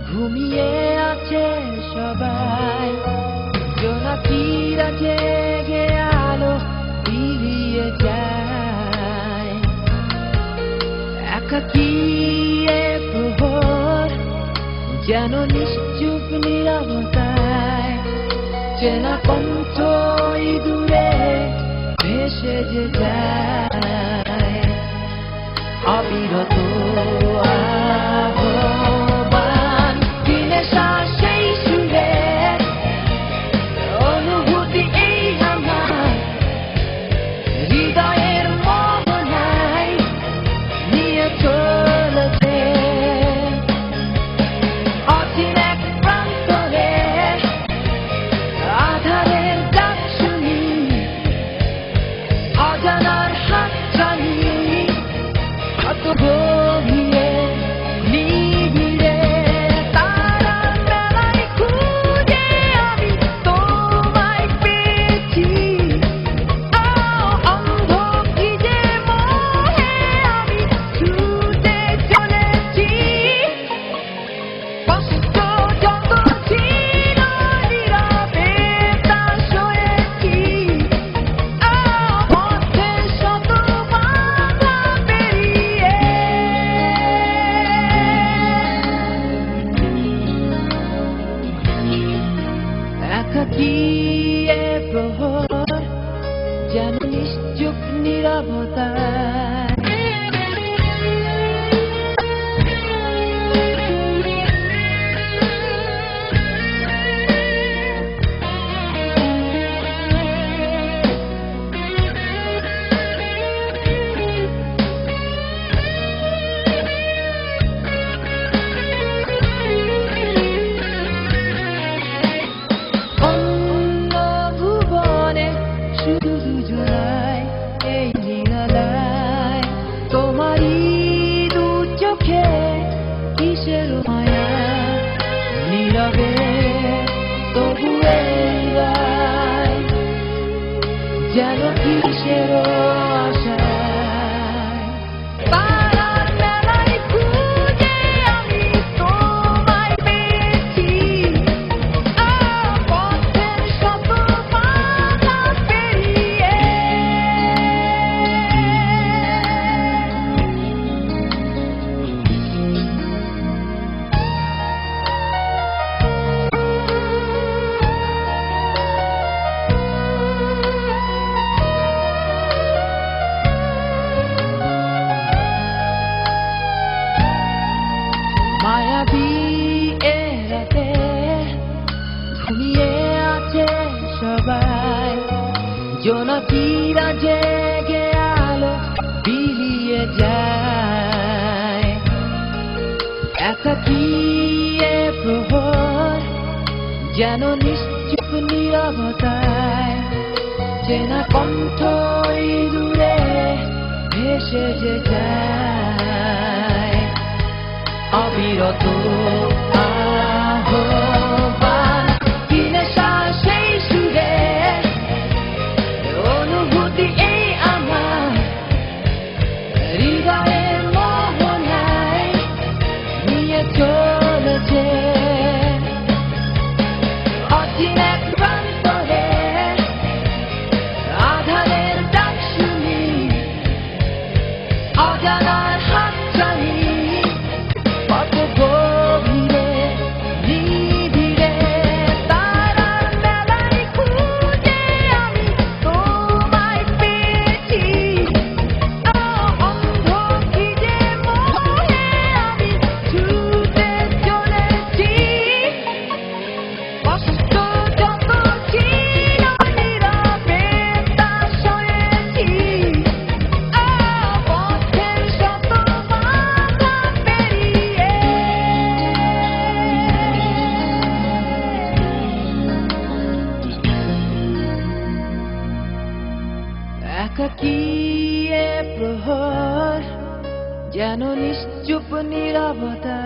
ঘুমিয়ে আছে সবাই, জোনাকিরা জেগে আলো ফিরিয়ে যায়। একাকী এ প্রহর যেন নিশ্চুপ নীরবতায়, চেনা কণ্ঠ দূরে ভেসে যে যায়। অবিরত আহ্বান, দিনে সেই সুরে অনুভূতি এই আমার হৃদয়ের মোহনায় নিয়ে চলেছে। অচিন এক প্রান্তরে আধারের ডাক শুনি, অজানার হাত টানি, কত গভীরে নিবিড়ে তারার মেলায় খুঁজে আমি তোমায় পেয়েছি। অন্ধ কি যে মোহে আমি ছুটে চলেছি। কষ্ট যত ছিল নীরবে তা সয়েছি। পথে শত বাধা পেরিয়ে একাকী এ প্রহর যেন নিশ্চুপ নীরবতায়। অন্য ভুবনে শুধু দুজনায় এই নিরালায়, তোমারই দু চোখে কিসের মায়া, নীরবে তবু এই রায় যেন কিসের আশায়। তারার মেলায় খুঁজে আমি তোমায় পেয়েছি। পথের শত বাধা পেরিয়ে মায়াবী এ রাতে ঘুমিয়ে আছে সবাই, জোনাকিরা জেগে আলো বিলিয়ে যায়। একাকী এ প্রহর যেন নিশ্চুপ নীরবতায়, চেনা কণ্ঠ দূরে ভেসে যে যায়। অবিরত আহ্বান, দিনে সেই সুরে অনুভূতি এই আমার হৃদয়ের মোহনায় নিয়ে চলেছে। অচিন এক প্রান্তরে আধারের ডাক শুনি, অজানার হাত টানি, কত গভীরে নিবিড়ে তারার মেলায় খুঁজে আমি তোমায় পেয়েছি। অন্ধ কি যে মোহে আমি ছুটে চলেছি। কষ্ট যত ছিল নীরবে তা সয়েছি। পথের শত তাকিয়ে প্রহর যেন নিশ্চুপ নীরবতা